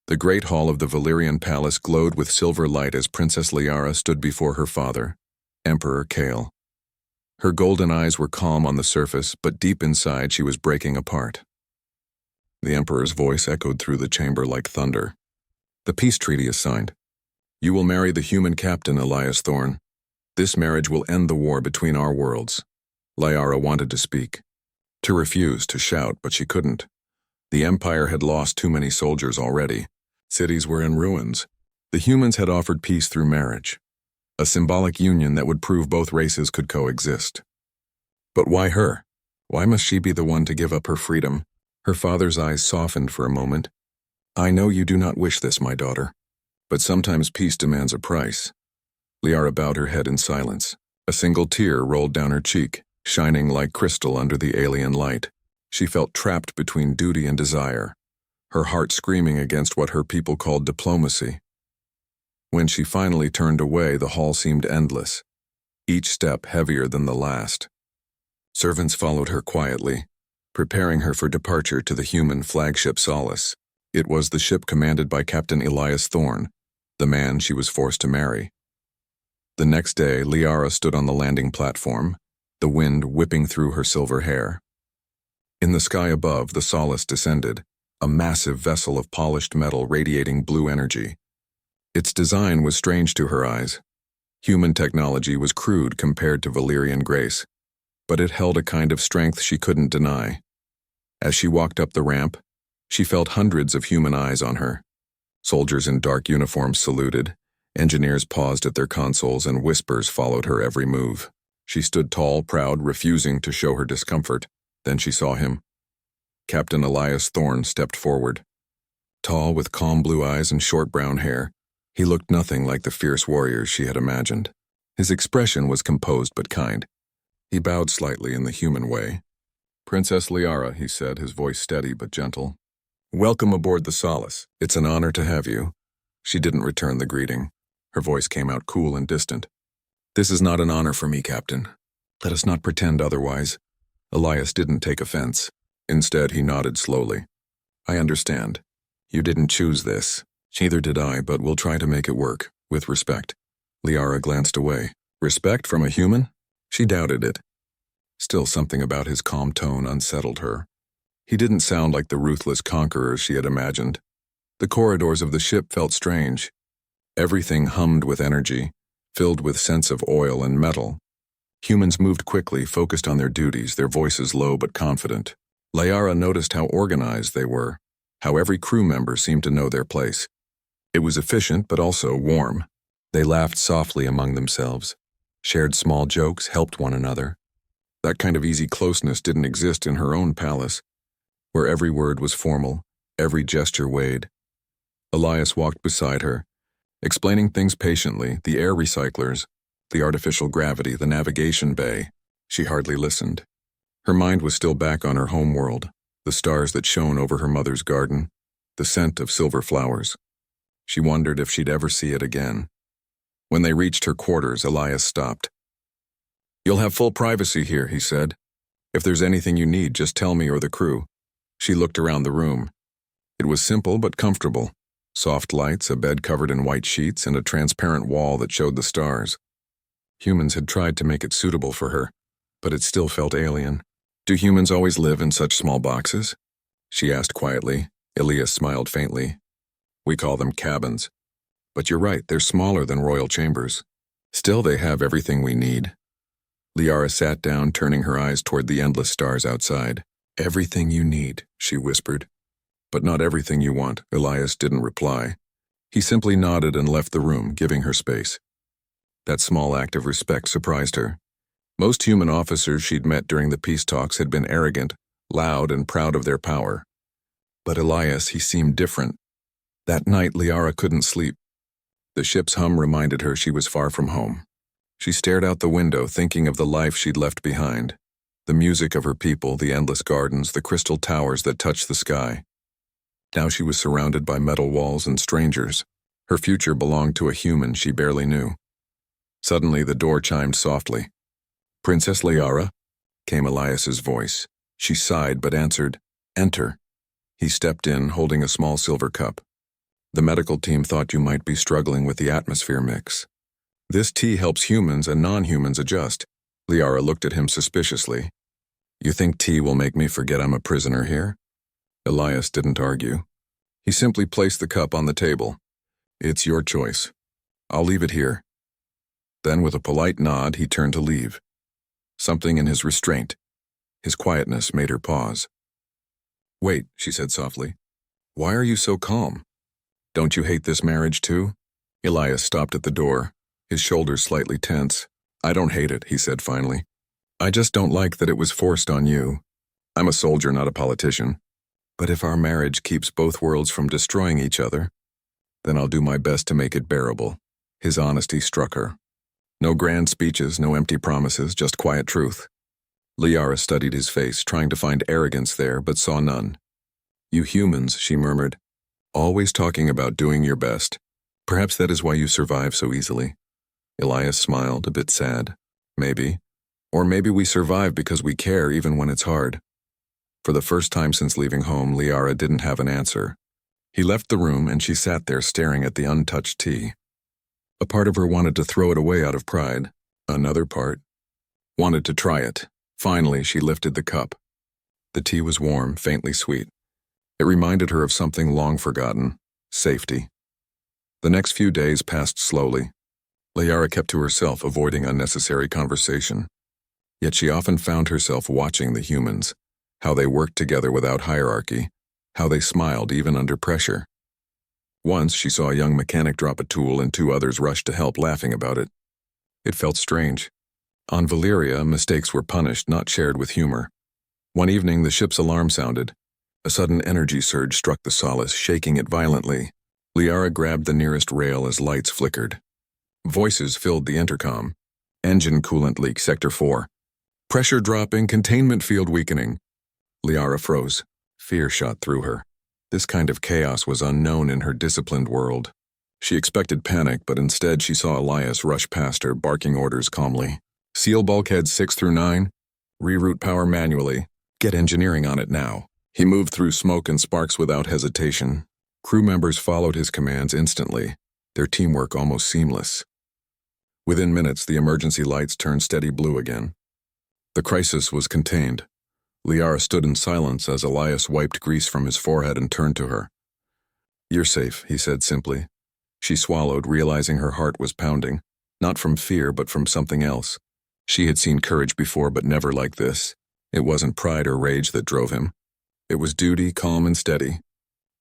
The great hall of the Valyrian palace glowed with silver light as Princess Liara stood before her father, Emperor Kale. Her golden eyes were calm on the surface, but deep inside she was breaking apart. The Emperor's voice echoed through the chamber like thunder. "The peace treaty is signed. You will marry the human captain, Elias Thorne. This marriage will end the war between our worlds." Liara wanted to speak, to refuse, to shout, but she couldn't. The Empire had lost too many soldiers already. Cities were in ruins. The humans had offered peace through marriage, a symbolic union that would prove both races could coexist. But why her? Why must she be the one to give up her freedom? Her father's eyes softened for a moment. "I know you do not wish this, my daughter, but sometimes peace demands a price." Liara bowed her head in silence. A single tear rolled down her cheek, shining like crystal under the alien light. She felt trapped between duty and desire, her heart screaming against what her people called diplomacy. When she finally turned away, the hall seemed endless, each step heavier than the last. Servants followed her quietly, preparing her for departure to the human flagship Solace. It was the ship commanded by Captain Elias Thorne, the man she was forced to marry. The next day, Liara stood on the landing platform, the wind whipping through her silver hair. In the sky above, the Solace descended, a massive vessel of polished metal radiating blue energy. Its design was strange to her eyes. Human technology was crude compared to Valyrian grace, but it held a kind of strength she couldn't deny. As she walked up the ramp, she felt hundreds of human eyes on her. Soldiers in dark uniforms saluted, engineers paused at their consoles, and whispers followed her every move. She stood tall, proud, refusing to show her discomfort. Then she saw him. Captain Elias Thorne stepped forward. Tall, with calm blue eyes and short brown hair, he looked nothing like the fierce warriors she had imagined. His expression was composed but kind. He bowed slightly in the human way. "Princess Liara," he said, his voice steady but gentle. "Welcome aboard the Solace. It's an honor to have you." She didn't return the greeting. Her voice came out cool and distant. "This is not an honor for me, Captain. Let us not pretend otherwise." Elias didn't take offense. Instead, he nodded slowly. "I understand. You didn't choose this. Neither did I, but we'll try to make it work, with respect." Liara glanced away. Respect from a human? She doubted it. Still, something about his calm tone unsettled her. He didn't sound like the ruthless conqueror she had imagined. The corridors of the ship felt strange. Everything hummed with energy, filled with scents of oil and metal. Humans moved quickly, focused on their duties, their voices low but confident. Liara noticed how organized they were, how every crew member seemed to know their place. It was efficient but also warm. They laughed softly among themselves, shared small jokes, helped one another. That kind of easy closeness didn't exist in her own palace, where every word was formal, every gesture weighed. Elias walked beside her, explaining things patiently, the air recyclers, the artificial gravity, the navigation bay. She hardly listened. Her mind was still back on her home world, the stars that shone over her mother's garden, the scent of silver flowers. She wondered if she'd ever see it again. When they reached her quarters, Elias stopped. "You'll have full privacy here," he said. "If there's anything you need, just tell me or the crew." She looked around the room. It was simple but comfortable. Soft lights, a bed covered in white sheets, and a transparent wall that showed the stars. Humans had tried to make it suitable for her, but it still felt alien. "Do humans always live in such small boxes?" she asked quietly. Elias smiled faintly. "We call them cabins. But you're right, they're smaller than royal chambers. Still, they have everything we need." Liara sat down, turning her eyes toward the endless stars outside. "Everything you need," she whispered. "But not everything you want." Elias didn't reply. He simply nodded and left the room, giving her space. That small act of respect surprised her. Most human officers she'd met during the peace talks had been arrogant, loud, and proud of their power. But Elias, he seemed different. That night, Liara couldn't sleep. The ship's hum reminded her she was far from home. She stared out the window, thinking of the life she'd left behind. The music of her people, the endless gardens, the crystal towers that touched the sky. Now she was surrounded by metal walls and strangers. Her future belonged to a human she barely knew. Suddenly, the door chimed softly. "Princess Liara?" came Elias's voice. She sighed but answered, "Enter." He stepped in, holding a small silver cup. The medical team thought you might be struggling with the atmosphere mix. This tea helps humans and non-humans adjust. Liara looked at him suspiciously. You think tea will make me forget I'm a prisoner here? Elias didn't argue. He simply placed the cup on the table. It's your choice. I'll leave it here. Then with a polite nod, he turned to leave. Something in his restraint, his quietness, made her pause. Wait, she said softly. Why are you so calm? Don't you hate this marriage too? Elias stopped at the door, his shoulders slightly tense. I don't hate it, he said finally. I just don't like that it was forced on you. I'm a soldier, not a politician. But if our marriage keeps both worlds from destroying each other, then I'll do my best to make it bearable. His honesty struck her. No grand speeches, no empty promises, just quiet truth. Liara studied his face, trying to find arrogance there, but saw none. You humans, she murmured, always talking about doing your best. Perhaps that is why you survive so easily. Elias smiled, a bit sad. Maybe. Or maybe we survive because we care even when it's hard. For the first time since leaving home, Liara didn't have an answer. He left the room and she sat there staring at the untouched tea. A part of her wanted to throw it away out of pride. Another part wanted to try it. Finally, she lifted the cup. The tea was warm, faintly sweet. It reminded her of something long forgotten, safety. The next few days passed slowly. Liara kept to herself, avoiding unnecessary conversation. Yet she often found herself watching the humans, how they worked together without hierarchy, how they smiled even under pressure. Once she saw a young mechanic drop a tool and two others rushed to help, laughing about it. It felt strange. On Valyria, mistakes were punished, not shared with humor. One evening, the ship's alarm sounded. A sudden energy surge struck the Solace, shaking it violently. Liara grabbed the nearest rail as lights flickered. Voices filled the intercom. Engine coolant leak, Sector 4. Pressure dropping, containment field weakening. Liara froze. Fear shot through her. This kind of chaos was unknown in her disciplined world. She expected panic, but instead she saw Elias rush past her, barking orders calmly. Seal bulkheads 6 through 9. Reroute power manually. Get engineering on it now. He moved through smoke and sparks without hesitation. Crew members followed his commands instantly, their teamwork almost seamless. Within minutes, the emergency lights turned steady blue again. The crisis was contained. Liara stood in silence as Elias wiped grease from his forehead and turned to her. You're safe, he said simply. She swallowed, realizing her heart was pounding, not from fear but from something else. She had seen courage before, but never like this. It wasn't pride or rage that drove him. It was duty, calm and steady.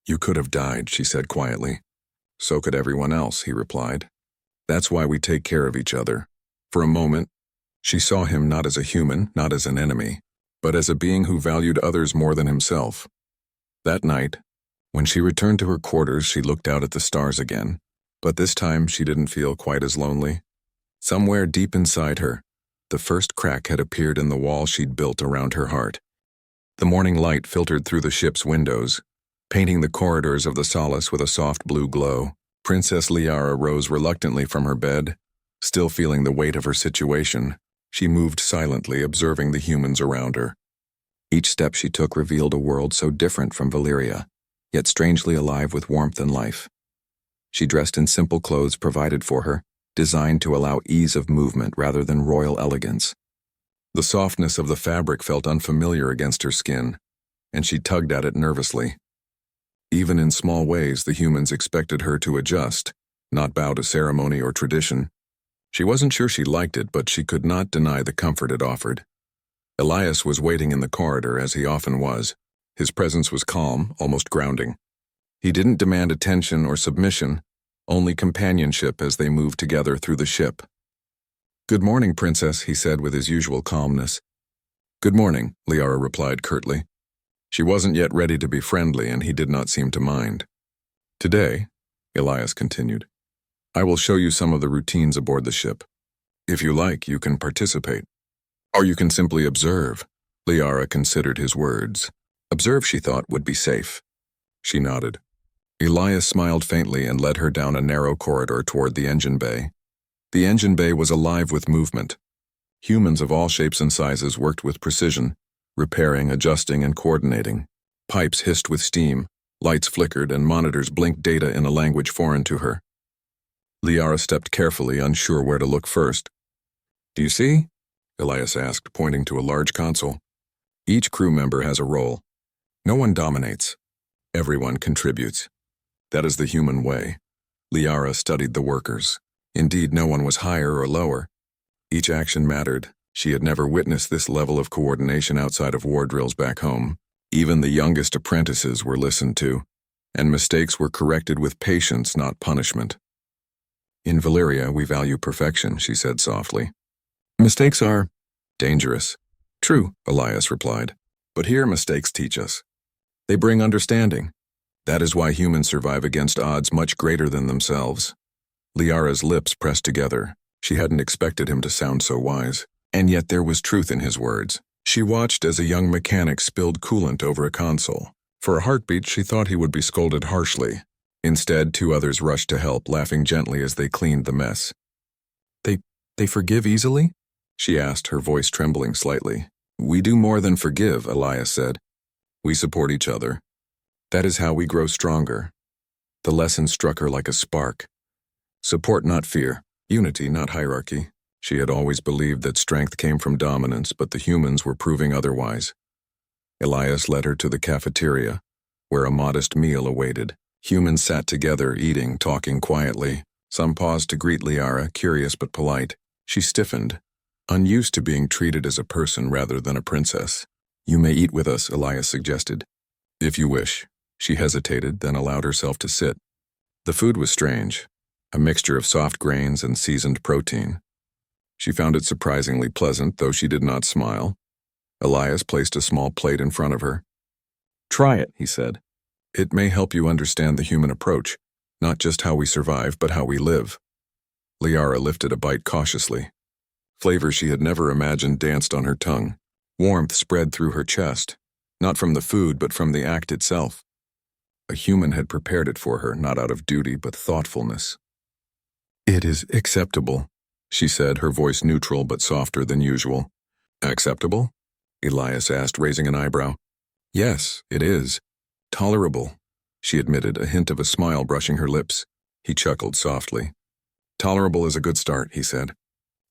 You could have died, she said quietly. So could everyone else, he replied. That's why we take care of each other. For a moment, she saw him not as a human, not as an enemy, but as a being who valued others more than himself. That night, when she returned to her quarters, she looked out at the stars again, but this time she didn't feel quite as lonely. Somewhere deep inside her, the first crack had appeared in the wall she'd built around her heart. The morning light filtered through the ship's windows, painting the corridors of the Solace with a soft blue glow. Princess Liara rose reluctantly from her bed. Still feeling the weight of her situation, she moved silently, observing the humans around her. Each step she took revealed a world so different from Valyria, yet strangely alive with warmth and life. She dressed in simple clothes provided for her, designed to allow ease of movement rather than royal elegance. The softness of the fabric felt unfamiliar against her skin, and she tugged at it nervously. Even in small ways, the humans expected her to adjust, not bow to ceremony or tradition. She wasn't sure she liked it, but she could not deny the comfort it offered. Elias was waiting in the corridor, as he often was. His presence was calm, almost grounding. He didn't demand attention or submission, only companionship as they moved together through the ship. Good morning, Princess, he said with his usual calmness. Good morning, Liara replied curtly. She wasn't yet ready to be friendly, and he did not seem to mind. Today, Elias continued, I will show you some of the routines aboard the ship. If you like, you can participate. Or you can simply observe. Liara considered his words. Observe, she thought, would be safe. She nodded. Elias smiled faintly and led her down a narrow corridor toward the engine bay. The engine bay was alive with movement. Humans of all shapes and sizes worked with precision, repairing, adjusting, and coordinating. Pipes hissed with steam, Lights flickered and monitors blinked data in a language foreign to her. Liara stepped carefully, unsure where to look first. "Do you see?" Elias asked, pointing to a large console. "Each crew member has a role. No one dominates. Everyone contributes. That is the human way." Liara studied the workers. Indeed, no one was higher or lower. Each action mattered. She had never witnessed this level of coordination outside of war drills back home. Even the youngest apprentices were listened to, and mistakes were corrected with patience, not punishment. "In Valyria, we value perfection," she said softly. "Mistakes are dangerous." "True," Elias replied. "But here mistakes teach us. They bring understanding. That is why humans survive against odds much greater than themselves." Liara's lips pressed together. She hadn't expected him to sound so wise, and yet there was truth in his words. She watched as a young mechanic spilled coolant over a console. For a heartbeat, she thought he would be scolded harshly. Instead, two others rushed to help, laughing gently as they cleaned the mess. They forgive easily?" she asked, her voice trembling slightly. "We do more than forgive," Elias said. "We support each other. That is how we grow stronger." The lesson struck her like a spark. Support, not fear. Unity, not hierarchy. She had always believed that strength came from dominance, but the humans were proving otherwise. Elias led her to the cafeteria, where a modest meal awaited. Humans sat together, eating, talking quietly. Some paused to greet Liara, curious but polite. She stiffened, unused to being treated as a person rather than a princess. "You may eat with us," Elias suggested. "If you wish." She hesitated, then allowed herself to sit. The food was strange, a mixture of soft grains and seasoned protein. She found it surprisingly pleasant, though she did not smile. Elias placed a small plate in front of her. "Try it," he said. "It may help you understand the human approach, not just how we survive, but how we live." Liara lifted a bite cautiously. Flavor she had never imagined danced on her tongue. Warmth spread through her chest, not from the food, but from the act itself. A human had prepared it for her, not out of duty, but thoughtfulness. "It is acceptable," she said, her voice neutral but softer than usual. "Acceptable?" Elias asked, raising an eyebrow. "Yes, it is. Tolerable," she admitted, a hint of a smile brushing her lips. He chuckled softly. "Tolerable is a good start," he said.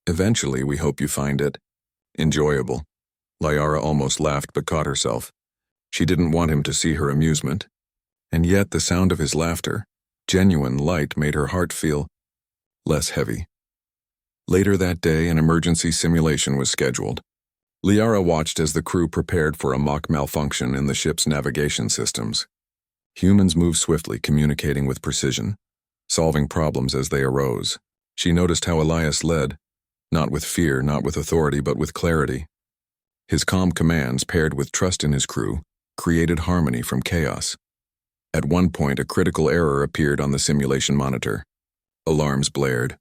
"Eventually, we hope you find it enjoyable." Liara almost laughed but caught herself. She didn't want him to see her amusement. And yet the sound of his laughter, genuine, light, made her heart feel less heavy. Later that day, an emergency simulation was scheduled. Liara watched as the crew prepared for a mock malfunction in the ship's navigation systems. Humans moved swiftly, communicating with precision, solving problems as they arose. She noticed how Elias led, not with fear, not with authority, but with clarity. His calm commands, paired with trust in his crew, created harmony from chaos. At one point, a critical error appeared on the simulation monitor. Alarms blared.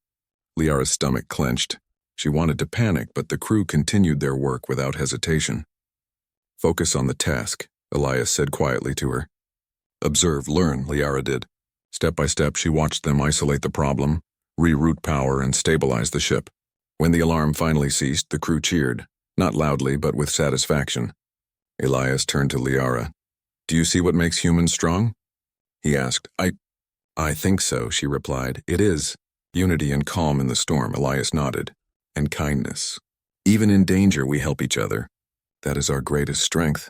Liara's stomach clenched. She wanted to panic, but the crew continued their work without hesitation. "Focus on the task," Elias said quietly to her. "Observe, learn," Liara did. Step by step, she watched them isolate the problem, reroute power, and stabilize the ship. When the alarm finally ceased, the crew cheered, not loudly, but with satisfaction. Elias turned to Liara. "Do you see what makes humans strong?" he asked. I think so," she replied. "It is. Unity and calm in the storm," Elias nodded. "And kindness. Even in danger, we help each other. That is our greatest strength."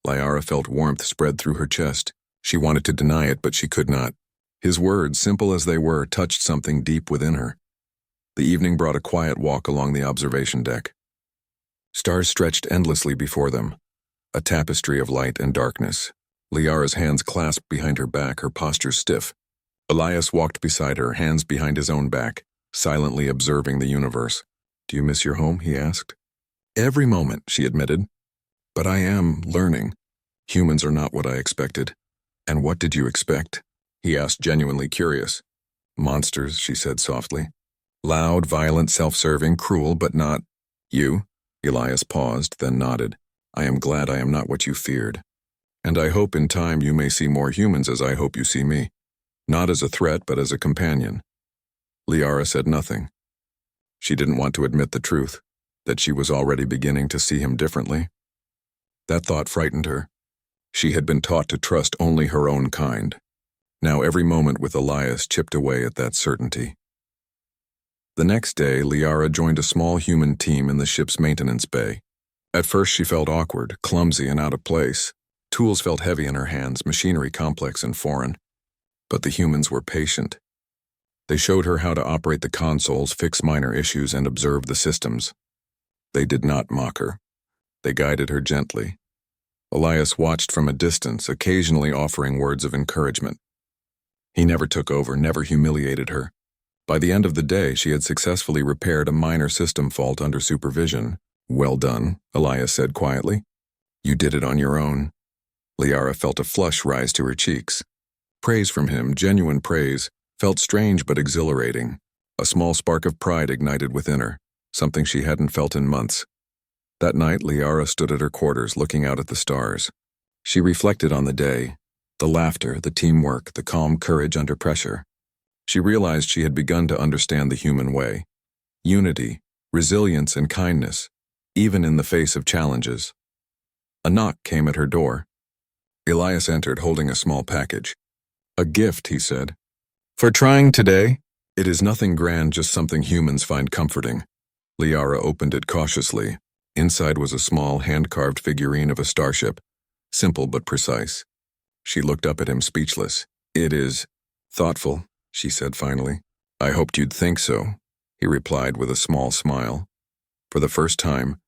Liara felt warmth spread through her chest. She wanted to deny it, but she could not. His words, simple as they were, touched something deep within her. The evening brought a quiet walk along the observation deck. Stars stretched endlessly before them, a tapestry of light and darkness. Liara's hands clasped behind her back, her posture stiff. Elias walked beside her, hands behind his own back, silently observing the universe. "Do you miss your home?" he asked. "Every moment," she admitted. "But I am learning. Humans are not what I expected." "And what did you expect?" he asked, genuinely curious. "Monsters," she said softly. "Loud, violent, self-serving, cruel, but not you." Elias paused, then nodded. "I am glad I am not what you feared. And I hope in time you may see more humans as I hope you see me. Not as a threat, but as a companion." Liara said nothing. She didn't want to admit the truth, that she was already beginning to see him differently. That thought frightened her. She had been taught to trust only her own kind. Now every moment with Elias chipped away at that certainty. The next day, Liara joined a small human team in the ship's maintenance bay. At first she felt awkward, clumsy, and out of place. Tools felt heavy in her hands, machinery complex and foreign. But the humans were patient. They showed her how to operate the consoles, fix minor issues, and observe the systems. They did not mock her. They guided her gently. Elias watched from a distance, occasionally offering words of encouragement. He never took over, never humiliated her. By the end of the day, she had successfully repaired a minor system fault under supervision. "Well done," Elias said quietly. "You did it on your own." Liara felt a flush rise to her cheeks. Praise from him, genuine praise, felt strange but exhilarating. A small spark of pride ignited within her, something she hadn't felt in months. That night, Liara stood at her quarters, looking out at the stars. She reflected on the day, the laughter, the teamwork, the calm courage under pressure. She realized she had begun to understand the human way. Unity, resilience, and kindness, even in the face of challenges. A knock came at her door. Elias entered, holding a small package. "A gift," he said. "For trying today?" "It is nothing grand, just something humans find comforting." Liara opened it cautiously. Inside was a small, hand-carved figurine of a starship, simple but precise. She looked up at him, speechless. "It is thoughtful," she said finally. "I hoped you'd think so," he replied with a small smile. For the first time,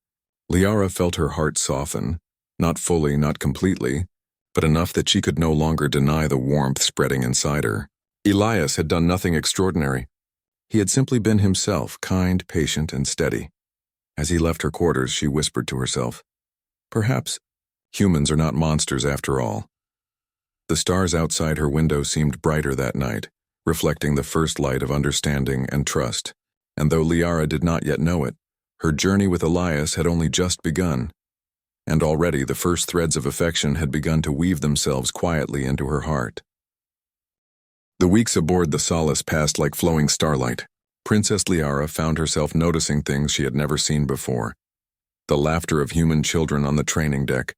Liara felt her heart soften, not fully, not completely, but enough that she could no longer deny the warmth spreading inside her. Elias had done nothing extraordinary. He had simply been himself, kind, patient, and steady. As he left her quarters, she whispered to herself, "Perhaps humans are not monsters after all." The stars outside her window seemed brighter that night, reflecting the first light of understanding and trust. And though Liara did not yet know it, her journey with Elias had only just begun. And already the first threads of affection had begun to weave themselves quietly into her heart. The weeks aboard the Solace passed like flowing starlight. Princess Liara found herself noticing things she had never seen before. The laughter of human children on the training deck,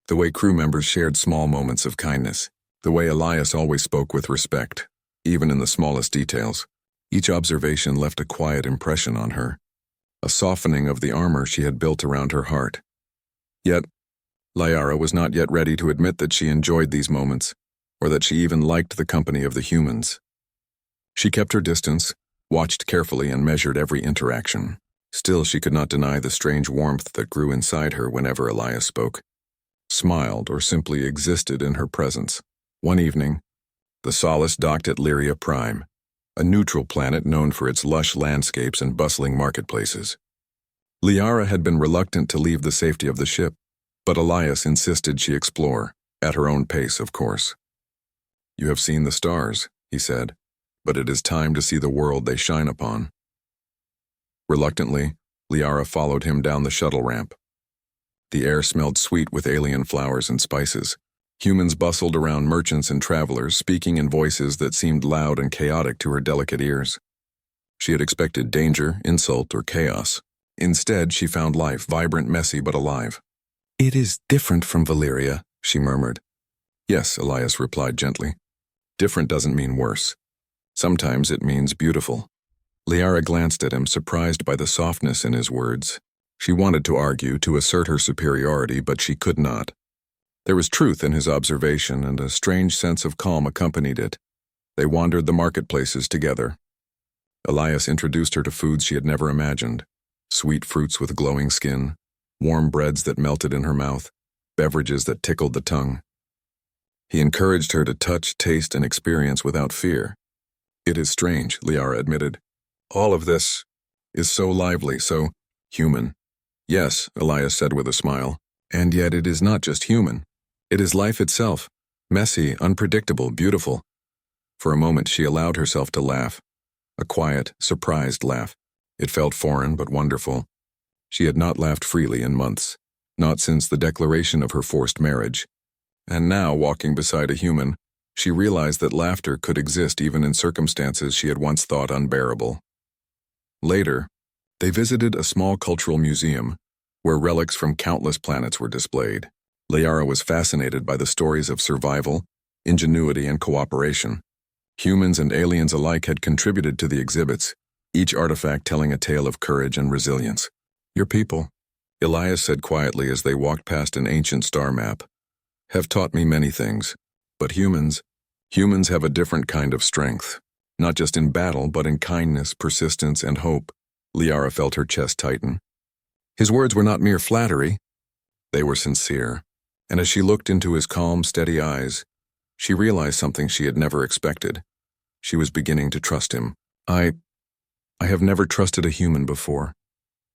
the way crew members shared small moments of kindness, the way Elias always spoke with respect, even in the smallest details. Each observation left a quiet impression on her, a softening of the armor she had built around her heart. Yet, Liara was not yet ready to admit that she enjoyed these moments, or that she even liked the company of the humans. She kept her distance, watched carefully, and measured every interaction. Still, she could not deny the strange warmth that grew inside her whenever Elias spoke, smiled, or simply existed in her presence. One evening, the Solace docked at GalacticPrime, a neutral planet known for its lush landscapes and bustling marketplaces. Liara had been reluctant to leave the safety of the ship, but Elias insisted she explore, at her own pace, of course. "You have seen the stars," he said, "but it is time to see the world they shine upon." Reluctantly, Liara followed him down the shuttle ramp. The air smelled sweet with alien flowers and spices. Humans bustled around merchants and travelers, speaking in voices that seemed loud and chaotic to her delicate ears. She had expected danger, insult, or chaos. Instead, she found life, vibrant, messy, but alive. "It is different from Valeria," she murmured. "Yes," Elias replied gently. "Different doesn't mean worse. Sometimes it means beautiful." Liara glanced at him, surprised by the softness in his words. She wanted to argue, to assert her superiority, but she could not. There was truth in his observation, and a strange sense of calm accompanied it. They wandered the marketplaces together. Elias introduced her to foods she had never imagined: sweet fruits with glowing skin, warm breads that melted in her mouth, beverages that tickled the tongue. He encouraged her to touch, taste, and experience without fear. "It is strange," Liara admitted. "All of this is so lively, so human." "Yes," Elias said with a smile. "And yet it is not just human. It is life itself, messy, unpredictable, beautiful." For a moment she allowed herself to laugh, a quiet, surprised laugh. It felt foreign but wonderful. She had not laughed freely in months, not since the declaration of her forced marriage. And now, walking beside a human, she realized that laughter could exist even in circumstances she had once thought unbearable. Later, they visited a small cultural museum, where relics from countless planets were displayed. Liara was fascinated by the stories of survival, ingenuity, and cooperation. Humans and aliens alike had contributed to the exhibits, each artifact telling a tale of courage and resilience. "Your people," Elias said quietly as they walked past an ancient star map, "have taught me many things. But humans have a different kind of strength. Not just in battle, but in kindness, persistence, and hope." Liara felt her chest tighten. His words were not mere flattery. They were sincere. And as she looked into his calm, steady eyes, she realized something she had never expected. She was beginning to trust him. I have never trusted a human before,"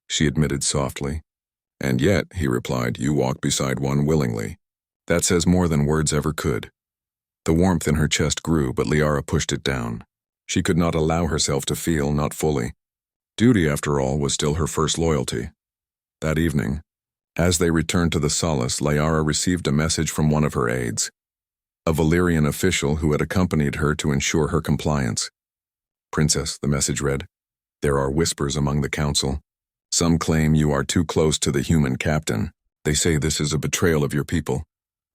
she admitted softly. "And yet," he replied, "you walk beside one willingly. That says more than words ever could." The warmth in her chest grew, but Liara pushed it down. She could not allow herself to feel, not fully. Duty, after all, was still her first loyalty. That evening, as they returned to the Solace, Liara received a message from one of her aides, a Valyrian official who had accompanied her to ensure her compliance. "Princess," the message read, "there are whispers among the council. Some claim you are too close to the human captain. They say this is a betrayal of your people."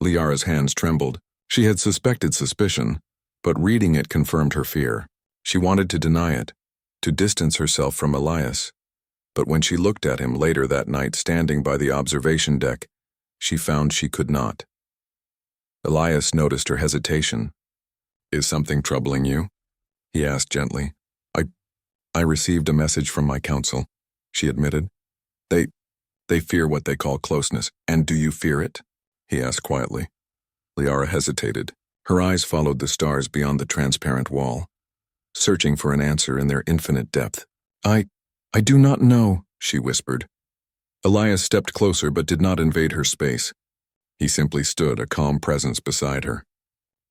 Liara's hands trembled. She had suspected suspicion, but reading it confirmed her fear. She wanted to deny it, to distance herself from Elias. But when she looked at him later that night standing by the observation deck, she found she could not. Elias noticed her hesitation. "Is something troubling you?" he asked gently. I received a message from my council," she admitted. They fear what they call closeness. "And do you fear it?" he asked quietly. Liara hesitated. Her eyes followed the stars beyond the transparent wall, searching for an answer in their infinite depth. I do not know," she whispered. Elias stepped closer but did not invade her space. He simply stood, a calm presence beside her.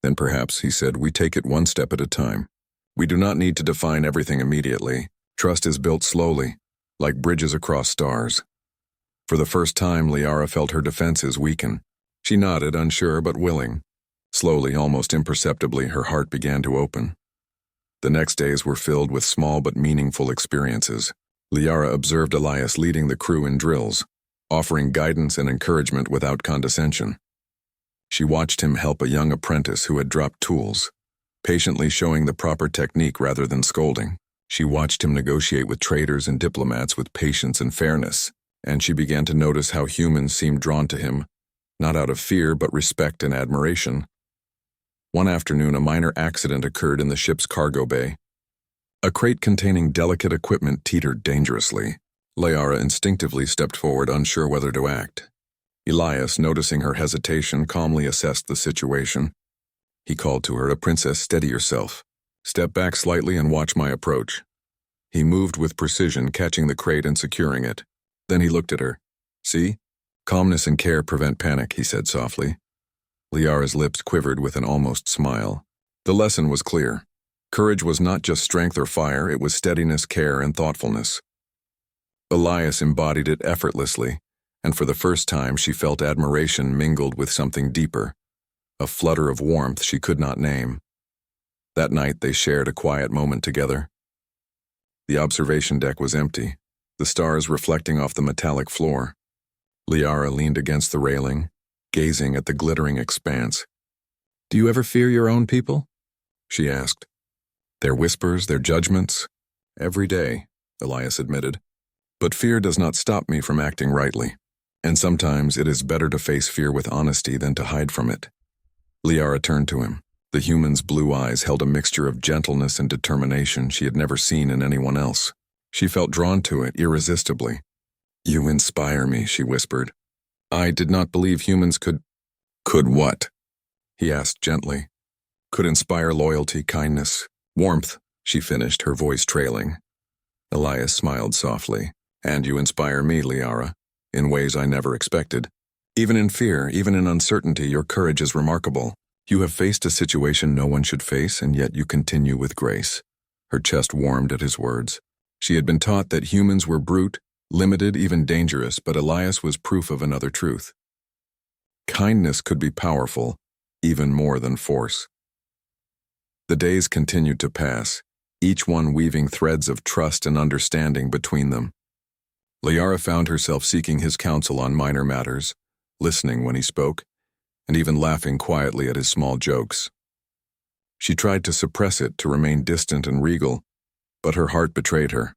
"Then perhaps," he said, "we take it one step at a time. We do not need to define everything immediately. Trust is built slowly, like bridges across stars." For the first time, Liara felt her defenses weaken. She nodded, unsure but willing. Slowly, almost imperceptibly, her heart began to open. The next days were filled with small but meaningful experiences. Liara observed Elias leading the crew in drills, offering guidance and encouragement without condescension. She watched him help a young apprentice who had dropped tools, patiently showing the proper technique rather than scolding. She watched him negotiate with traders and diplomats with patience and fairness, and she began to notice how humans seemed drawn to him, not out of fear but respect and admiration. One afternoon, a minor accident occurred in the ship's cargo bay. A crate containing delicate equipment teetered dangerously. Liara instinctively stepped forward, unsure whether to act. Elias, noticing her hesitation, calmly assessed the situation. He called to her, "Princess, steady yourself. Step back slightly and watch my approach." He moved with precision, catching the crate and securing it. Then he looked at her. "See? Calmness and care prevent panic," he said softly. Liara's lips quivered with an almost smile. The lesson was clear. Courage was not just strength or fire, it was steadiness, care, and thoughtfulness. Elias embodied it effortlessly, and for the first time she felt admiration mingled with something deeper, a flutter of warmth she could not name. That night they shared a quiet moment together. The observation deck was empty, the stars reflecting off the metallic floor. Liara leaned against the railing, gazing at the glittering expanse. "Do you ever fear your own people?" she asked. "Their whispers, their judgments?" "Every day," Elias admitted. "But fear does not stop me from acting rightly. And sometimes it is better to face fear with honesty than to hide from it." Liara turned to him. The human's blue eyes held a mixture of gentleness and determination she had never seen in anyone else. She felt drawn to it irresistibly. "You inspire me," she whispered. "I did not believe humans could—" "Could what?" he asked gently. "Could inspire loyalty, kindness, warmth," she finished, her voice trailing. Elias smiled softly. "And you inspire me, Liara, in ways I never expected. Even in fear, even in uncertainty, your courage is remarkable. You have faced a situation no one should face, and yet you continue with grace." Her chest warmed at his words. She had been taught that humans were brute, limited, even dangerous, but Elias was proof of another truth. Kindness could be powerful, even more than force. The days continued to pass, each one weaving threads of trust and understanding between them. Liara found herself seeking his counsel on minor matters, listening when he spoke, and even laughing quietly at his small jokes. She tried to suppress it, to remain distant and regal, but her heart betrayed her.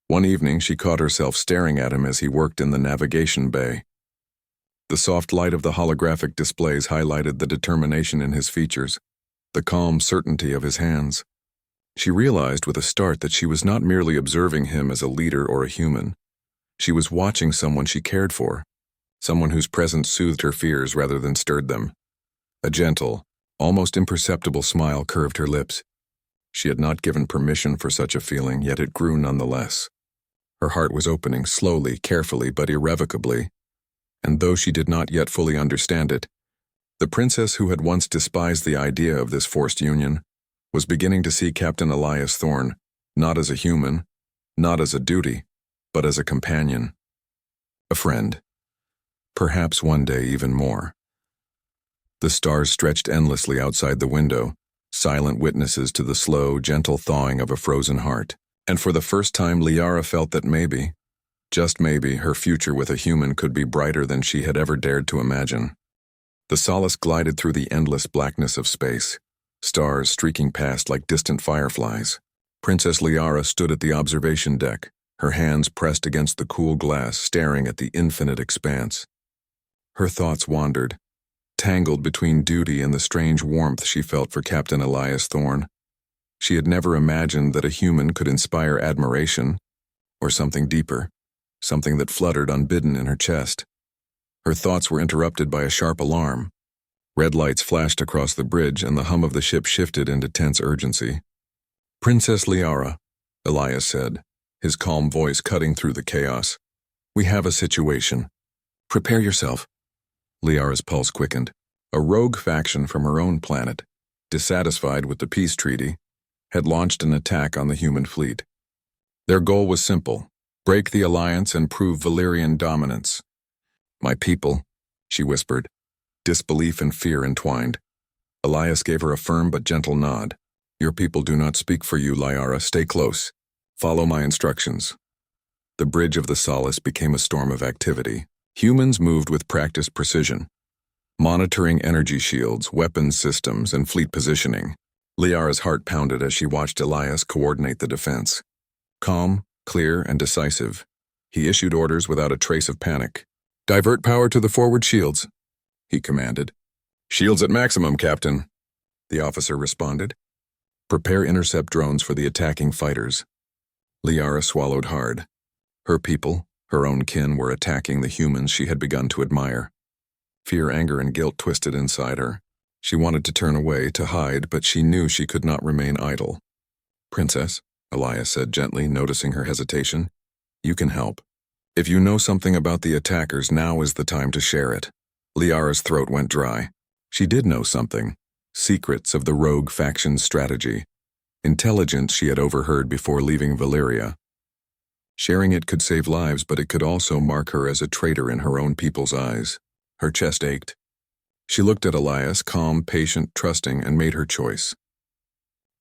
One evening she caught herself staring at him as he worked in the navigation bay. The soft light of the holographic displays highlighted the determination in his features, the calm certainty of his hands. She realized with a start that she was not merely observing him as a leader or a human. She was watching someone she cared for, someone whose presence soothed her fears rather than stirred them. A gentle, almost imperceptible smile curved her lips. She had not given permission for such a feeling, yet it grew nonetheless. Her heart was opening slowly, carefully, but irrevocably, and though she did not yet fully understand it, the princess who had once despised the idea of this forced union was beginning to see Captain Elias Thorne not as a human, not as a duty, but as a companion, a friend, perhaps one day even more. The stars stretched endlessly outside the window, silent witnesses to the slow, gentle thawing of a frozen heart. And for the first time, Liara felt that maybe, just maybe, her future with a human could be brighter than she had ever dared to imagine. The Solace glided through the endless blackness of space, stars streaking past like distant fireflies. Princess Liara stood at the observation deck, her hands pressed against the cool glass, staring at the infinite expanse. Her thoughts wandered, tangled between duty and the strange warmth she felt for Captain Elias Thorne. She had never imagined that a human could inspire admiration, or something deeper, something that fluttered unbidden in her chest. Her thoughts were interrupted by a sharp alarm. Red lights flashed across the bridge and the hum of the ship shifted into tense urgency. "Princess Liara," Elias said, his calm voice cutting through the chaos. "We have a situation. Prepare yourself." Liara's pulse quickened. A rogue faction from her own planet, dissatisfied with the peace treaty, had launched an attack on the human fleet. Their goal was simple: break the alliance and prove Valyrian dominance. "My people," she whispered, disbelief and fear entwined. Elias gave her a firm but gentle nod. "Your people do not speak for you, Liara. Stay close. Follow my instructions." The bridge of the Solace became a storm of activity. Humans moved with practiced precision, monitoring energy shields, weapons systems, and fleet positioning. Liara's heart pounded as she watched Elias coordinate the defense. Calm, clear, and decisive, he issued orders without a trace of panic. "Divert power to the forward shields," he commanded. "Shields at maximum, Captain," the officer responded. "Prepare intercept drones for the attacking fighters." Liara swallowed hard. Her people, her own kin, were attacking the humans she had begun to admire. Fear, anger, and guilt twisted inside her. She wanted to turn away, to hide, but she knew she could not remain idle. "Princess," Elias said gently, noticing her hesitation, "you can help. If you know something about the attackers, now is the time to share it." Liara's throat went dry. She did know something. Secrets of the rogue faction's strategy. Intelligence she had overheard before leaving Valyria. Sharing it could save lives, but it could also mark her as a traitor in her own people's eyes. Her chest ached. She looked at Elias, calm, patient, trusting, and made her choice.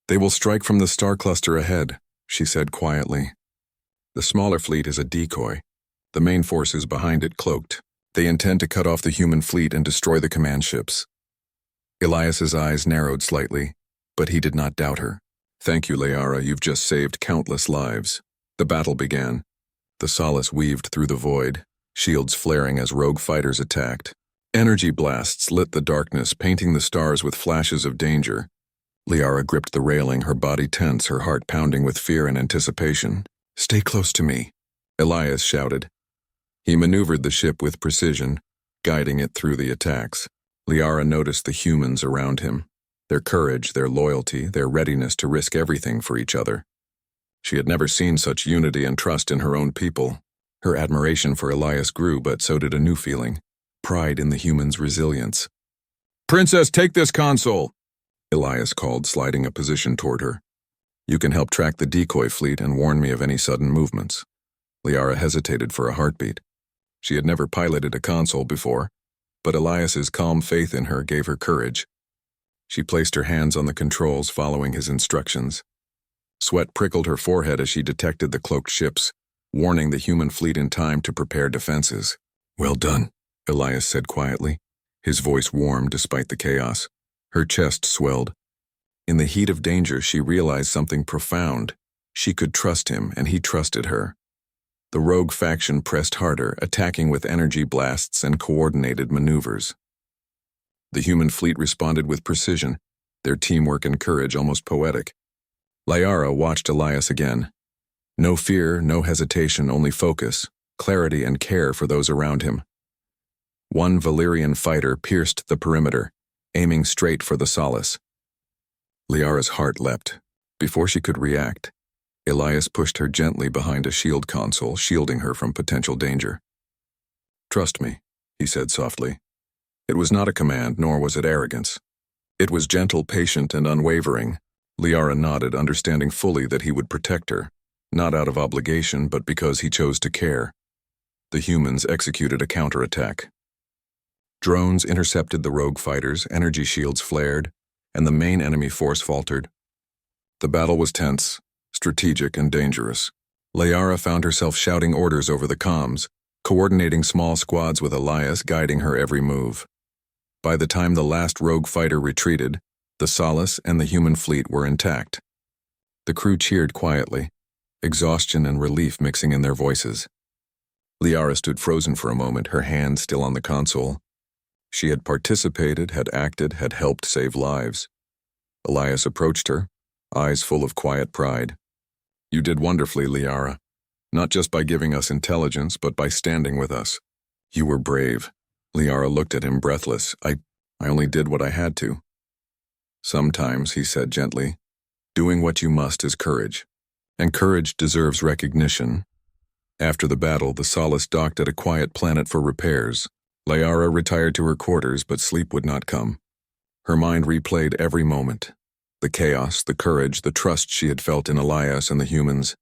"They will strike from the star cluster ahead," she said quietly. "The smaller fleet is a decoy. The main force is behind it, cloaked. They intend to cut off the human fleet and destroy the command ships." Elias's eyes narrowed slightly, but he did not doubt her. "Thank you, Liara. You've just saved countless lives." The battle began. The Solace weaved through the void, shields flaring as rogue fighters attacked. Energy blasts lit the darkness, painting the stars with flashes of danger. Liara gripped the railing, her body tense, her heart pounding with fear and anticipation. "Stay close to me," Elias shouted. He maneuvered the ship with precision, guiding it through the attacks. Liara noticed the humans around him, their courage, their loyalty, their readiness to risk everything for each other. She had never seen such unity and trust in her own people. Her admiration for Elias grew, but so did a new feeling: pride in the humans' resilience. "Princess, take this console," Elias called, sliding a position toward her. "You can help track the decoy fleet and warn me of any sudden movements." Liara hesitated for a heartbeat. She had never piloted a console before, but Elias's calm faith in her gave her courage. She placed her hands on the controls, following his instructions. Sweat prickled her forehead as she detected the cloaked ships, warning the human fleet in time to prepare defenses. "Well done," Elias said quietly. His voice warmed despite the chaos. Her chest swelled. In the heat of danger, she realized something profound. She could trust him, and he trusted her. The rogue faction pressed harder, attacking with energy blasts and coordinated maneuvers. The human fleet responded with precision, their teamwork and courage almost poetic. Liara watched Elias again. No fear, no hesitation, only focus, clarity and care for those around him. One Valyrian fighter pierced the perimeter, aiming straight for the Solace. Liara's heart leapt. Before she could react, Elias pushed her gently behind a shield console, shielding her from potential danger. "Trust me," he said softly. It was not a command, nor was it arrogance. It was gentle, patient, and unwavering. Liara nodded, understanding fully that he would protect her, not out of obligation, but because he chose to care. The humans executed a counterattack. Drones intercepted the rogue fighters, energy shields flared, and the main enemy force faltered. The battle was tense, strategic, and dangerous. Liara found herself shouting orders over the comms, coordinating small squads with Elias guiding her every move. By the time the last rogue fighter retreated, the Solace and the human fleet were intact. The crew cheered quietly, exhaustion and relief mixing in their voices. Liara stood frozen for a moment, her hand still on the console. She had participated, had acted, had helped save lives. Elias approached her, eyes full of quiet pride. "You did wonderfully, Liara. Not just by giving us intelligence, but by standing with us. You were brave." Liara looked at him breathless. I only did what I had to." "Sometimes," he said gently, "doing what you must is courage. And courage deserves recognition." After the battle, the Solace docked at a quiet planet for repairs. Liara retired to her quarters, but sleep would not come. Her mind replayed every moment. The chaos, the courage, the trust she had felt in Elias and the humans.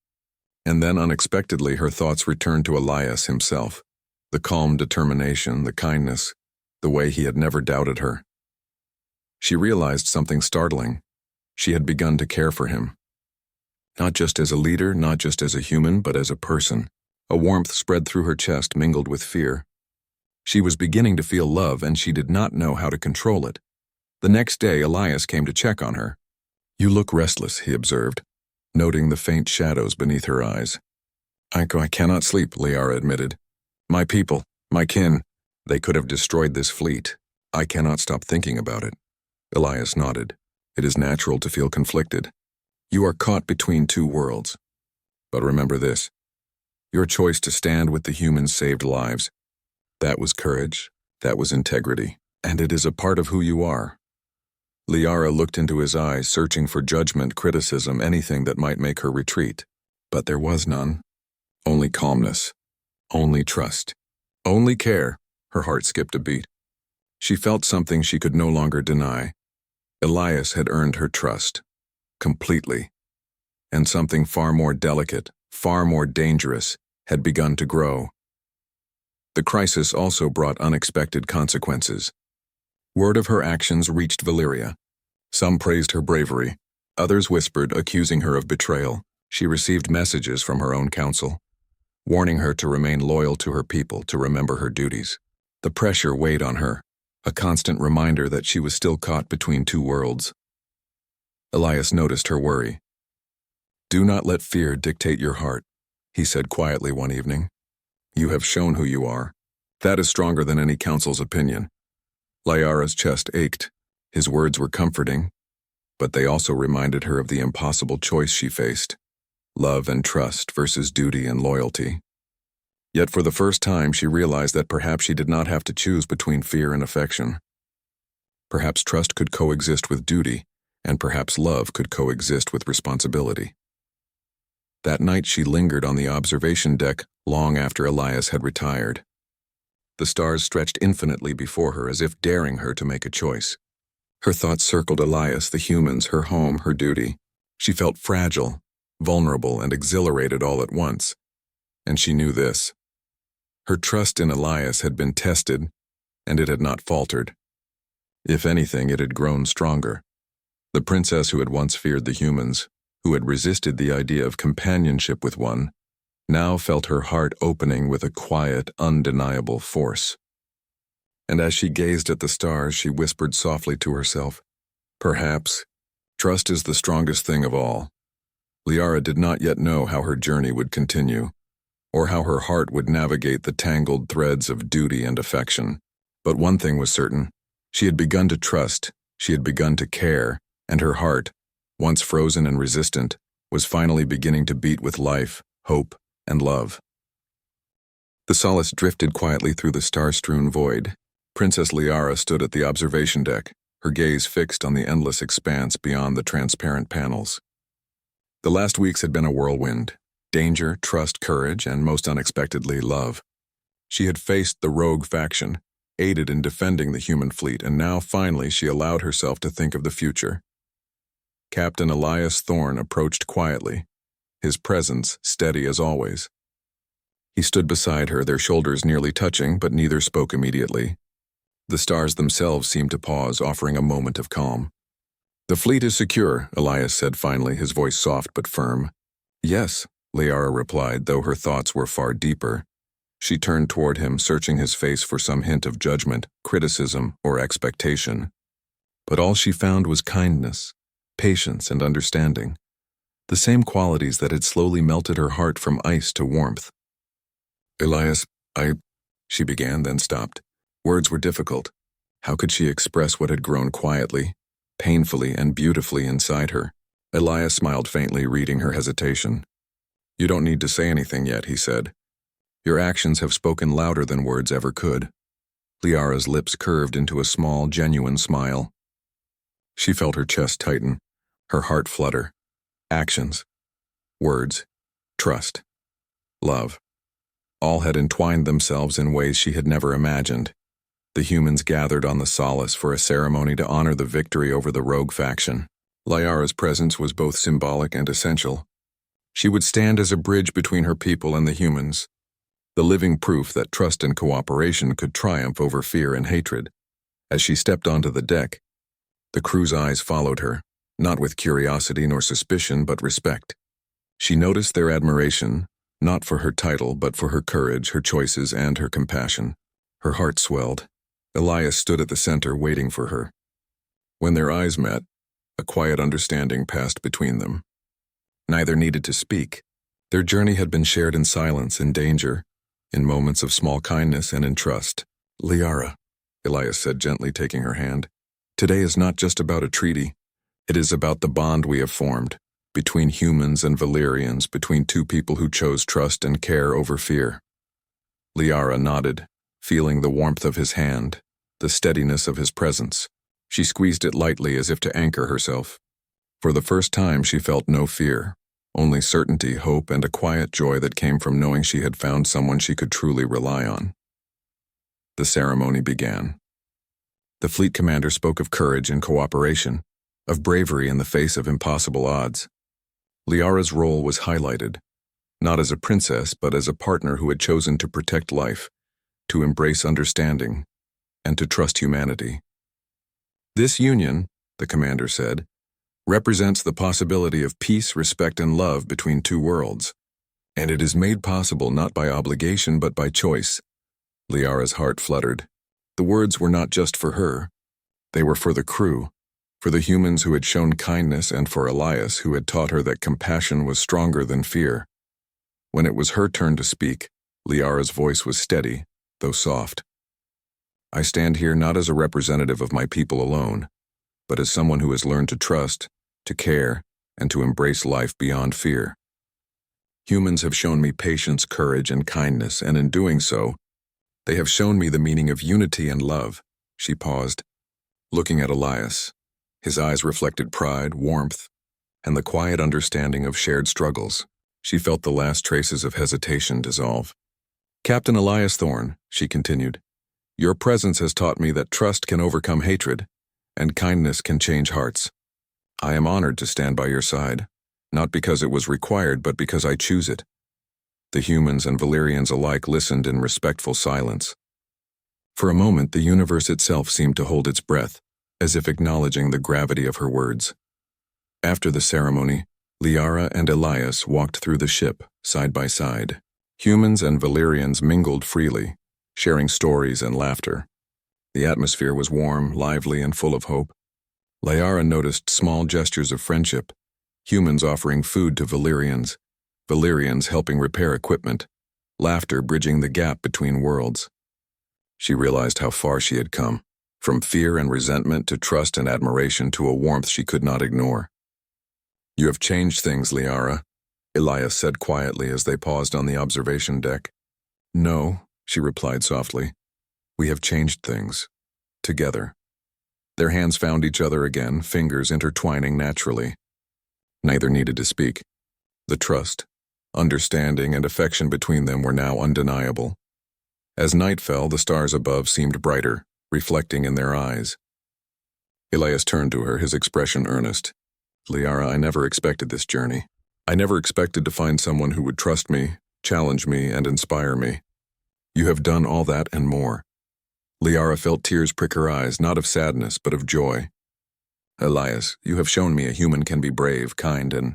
And then unexpectedly her thoughts returned to Elias himself. The calm determination, the kindness, the way he had never doubted her. She realized something startling. She had begun to care for him. Not just as a leader, not just as a human, but as a person. A warmth spread through her chest, mingled with fear. She was beginning to feel love, and she did not know how to control it. The next day, Elias came to check on her. "You look restless," he observed, noting the faint shadows beneath her eyes. I cannot sleep," Liara admitted. "My people, my kin, they could have destroyed this fleet. I cannot stop thinking about it." Elias nodded. "It is natural to feel conflicted. You are caught between two worlds. But remember this. Your choice to stand with the humans saved lives. That was courage, that was integrity, and it is a part of who you are." Liara looked into his eyes, searching for judgment, criticism, anything that might make her retreat. But there was none. Only calmness. Only trust. Only care. Her heart skipped a beat. She felt something she could no longer deny. Elias had earned her trust. Completely. And something far more delicate, far more dangerous, had begun to grow. The crisis also brought unexpected consequences. Word of her actions reached Valyria. Some praised her bravery. Others whispered, accusing her of betrayal. She received messages from her own council, warning her to remain loyal to her people, to remember her duties. The pressure weighed on her, a constant reminder that she was still caught between two worlds. Elias noticed her worry. "Do not let fear dictate your heart," he said quietly one evening. "You have shown who you are. That is stronger than any council's opinion." Liara's chest ached. His words were comforting, but they also reminded her of the impossible choice she faced. Love and trust versus duty and loyalty. Yet for the first time she realized that perhaps she did not have to choose between fear and affection. Perhaps trust could coexist with duty, and perhaps love could coexist with responsibility. That night she lingered on the observation deck long after Elias had retired. The stars stretched infinitely before her as if daring her to make a choice. Her thoughts circled Elias, the humans, her home, her duty. She felt fragile, vulnerable, and exhilarated all at once. And she knew this. Her trust in Elias had been tested, and it had not faltered. If anything, it had grown stronger. The princess who had once feared the humans, who had resisted the idea of companionship with one, now felt her heart opening with a quiet, undeniable force. And as she gazed at the stars, she whispered softly to herself, "Perhaps trust is the strongest thing of all." Liara did not yet know how her journey would continue, or how her heart would navigate the tangled threads of duty and affection. But one thing was certain: she had begun to trust, she had begun to care, and her heart, once frozen and resistant, was finally beginning to beat with life, hope, and love. The Solace drifted quietly through the star-strewn void. Princess Liara stood at the observation deck, her gaze fixed on the endless expanse beyond the transparent panels. The last weeks had been a whirlwind: danger, trust, courage, and most unexpectedly, love. She had faced the rogue faction, aided in defending the human fleet, and now finally she allowed herself to think of the future. Captain Elias Thorne approached quietly, his presence steady as always. He stood beside her, their shoulders nearly touching, but neither spoke immediately. The stars themselves seemed to pause, offering a moment of calm. "The fleet is secure," Elias said finally, his voice soft but firm. "Yes," Liara replied, though her thoughts were far deeper. She turned toward him, searching his face for some hint of judgment, criticism, or expectation. But all she found was kindness, patience, and understanding, the same qualities that had slowly melted her heart from ice to warmth. "Elias, she began, then stopped. Words were difficult. How could she express what had grown quietly, painfully, and beautifully inside her? Elias smiled faintly, reading her hesitation. "You don't need to say anything yet," he said. "Your actions have spoken louder than words ever could." Liara's lips curved into a small, genuine smile. She felt her chest tighten, her heart flutter. Actions, words, trust, love, all had entwined themselves in ways she had never imagined. The humans gathered on the Solace for a ceremony to honor the victory over the rogue faction. Liara's presence was both symbolic and essential. She would stand as a bridge between her people and the humans, the living proof that trust and cooperation could triumph over fear and hatred. As she stepped onto the deck, the crew's eyes followed her, not with curiosity nor suspicion, but respect. She noticed their admiration, not for her title, but for her courage, her choices, and her compassion. Her heart swelled. Elias stood at the center, waiting for her. When their eyes met, a quiet understanding passed between them. Neither needed to speak. Their journey had been shared in silence, in danger, in moments of small kindness, and in trust. "Liara," Elias said gently, taking her hand, "today is not just about a treaty. It is about the bond we have formed, between humans and Valyrians, between two people who chose trust and care over fear." Liara nodded, feeling the warmth of his hand, the steadiness of his presence. She squeezed it lightly as if to anchor herself. For the first time she felt no fear, only certainty, hope, and a quiet joy that came from knowing she had found someone she could truly rely on. The ceremony began. The fleet commander spoke of courage and cooperation, of bravery in the face of impossible odds. Liara's role was highlighted, not as a princess, but as a partner who had chosen to protect life, to embrace understanding, and to trust humanity. "This union," the commander said, "represents the possibility of peace, respect, and love between two worlds. And it is made possible not by obligation but by choice." Liara's heart fluttered. The words were not just for her. They were for the crew, for the humans who had shown kindness, and for Elias, who had taught her that compassion was stronger than fear. When it was her turn to speak, Liara's voice was steady, though soft. "I stand here not as a representative of my people alone, but as someone who has learned to trust, to care, and to embrace life beyond fear. Humans have shown me patience, courage, and kindness, and in doing so, they have shown me the meaning of unity and love." She paused, looking at Elias. His eyes reflected pride, warmth, and the quiet understanding of shared struggles. She felt the last traces of hesitation dissolve. "Captain Elias Thorne," she continued, "your presence has taught me that trust can overcome hatred, and kindness can change hearts. I am honored to stand by your side, not because it was required, but because I choose it." The humans and Valyrians alike listened in respectful silence. For a moment, the universe itself seemed to hold its breath, as if acknowledging the gravity of her words. After the ceremony, Liara and Elias walked through the ship, side by side. Humans and Valyrians mingled freely, sharing stories and laughter. The atmosphere was warm, lively, and full of hope. Liara noticed small gestures of friendship, humans offering food to Valyrians, Valyrians helping repair equipment, laughter bridging the gap between worlds. She realized how far she had come, from fear and resentment to trust and admiration to a warmth she could not ignore. "You have changed things, Liara," Elias said quietly as they paused on the observation deck. "No," she replied softly. "We have changed things. Together." Their hands found each other again, fingers intertwining naturally. Neither needed to speak. The trust, understanding, and affection between them were now undeniable. As night fell, the stars above seemed brighter, reflecting in their eyes. Elias turned to her, his expression earnest. "Liara, I never expected this journey. I never expected to find someone who would trust me, challenge me, and inspire me. You have done all that and more." Liara felt tears prick her eyes, not of sadness, but of joy. "Elias, you have shown me a human can be brave, kind, and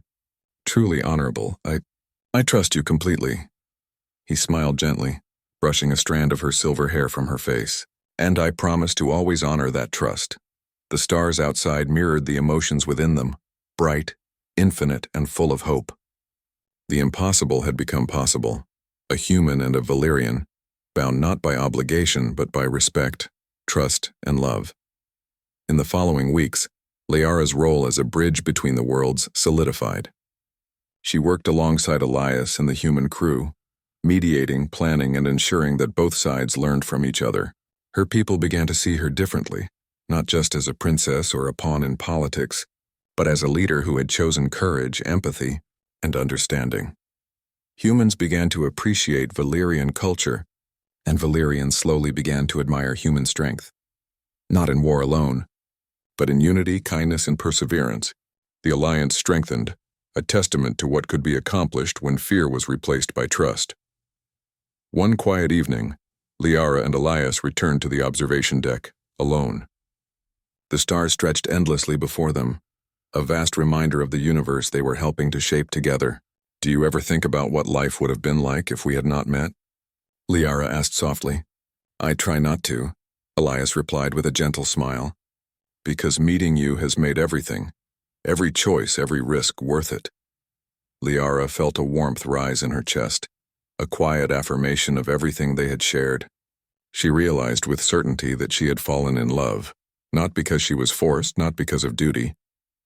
truly honorable. I trust you completely." He smiled gently, brushing a strand of her silver hair from her face. "And I promise to always honor that trust." The stars outside mirrored the emotions within them, bright, infinite, and full of hope. The impossible had become possible. A human and a Valyrian, bound not by obligation but by respect, trust, and love. In the following weeks, Liara's role as a bridge between the worlds solidified. She worked alongside Elias and the human crew, mediating, planning, and ensuring that both sides learned from each other. Her people began to see her differently, not just as a princess or a pawn in politics, but as a leader who had chosen courage, empathy, and understanding. Humans began to appreciate Valyrian culture, and Valyrians slowly began to admire human strength. Not in war alone, but in unity, kindness, and perseverance. The alliance strengthened, a testament to what could be accomplished when fear was replaced by trust. One quiet evening, Liara and Elias returned to the observation deck, alone. The stars stretched endlessly before them, a vast reminder of the universe they were helping to shape together. "Do you ever think about what life would have been like if we had not met?" Liara asked softly. "I try not to," Elias replied with a gentle smile. "Because meeting you has made every choice, every risk worth it." Liara felt a warmth rise in her chest, a quiet affirmation of everything they had shared. She realized with certainty that she had fallen in love, not because she was forced, not because of duty,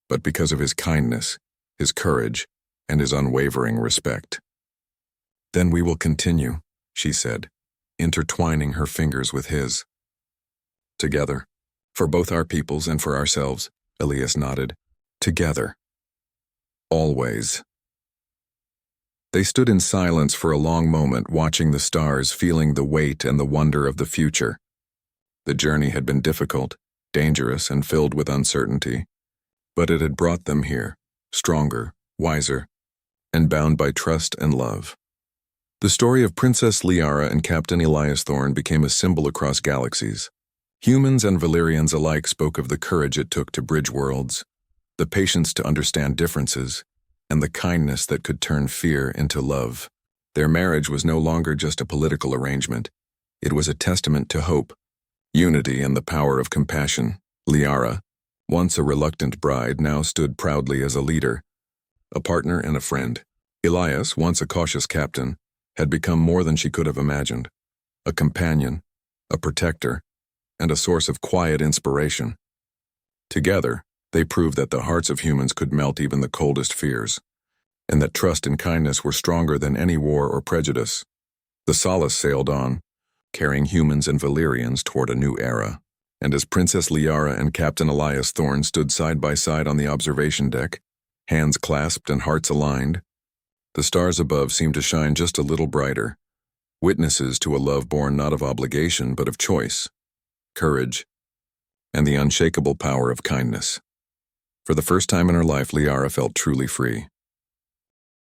but because of his kindness, his courage, and his unwavering respect. "Then we will continue," she said, intertwining her fingers with his. "Together. For both our peoples and for ourselves," Elias nodded. "Together. Always." They stood in silence for a long moment, watching the stars, feeling the weight and the wonder of the future. The journey had been difficult, dangerous, and filled with uncertainty, but it had brought them here, stronger, wiser, and bound by trust and love. The story of Princess Liara and Captain Elias Thorne became a symbol across galaxies. Humans and Valyrians alike spoke of the courage it took to bridge worlds, the patience to understand differences, and the kindness that could turn fear into love. Their marriage was no longer just a political arrangement. It was a testament to hope, unity, and the power of compassion. Liara, once a reluctant bride, now stood proudly as a leader, a partner and a friend. Elias, once a cautious captain, had become more than she could have imagined, a companion, a protector, and a source of quiet inspiration. Together, they proved that the hearts of humans could melt even the coldest fears, and that trust and kindness were stronger than any war or prejudice. The Solace sailed on, carrying humans and Valyrians toward a new era. And as Princess Liara and Captain Elias Thorne stood side by side on the observation deck, hands clasped and hearts aligned, the stars above seemed to shine just a little brighter, witnesses to a love born not of obligation but of choice, courage, and the unshakable power of kindness. For the first time in her life, Liara felt truly free.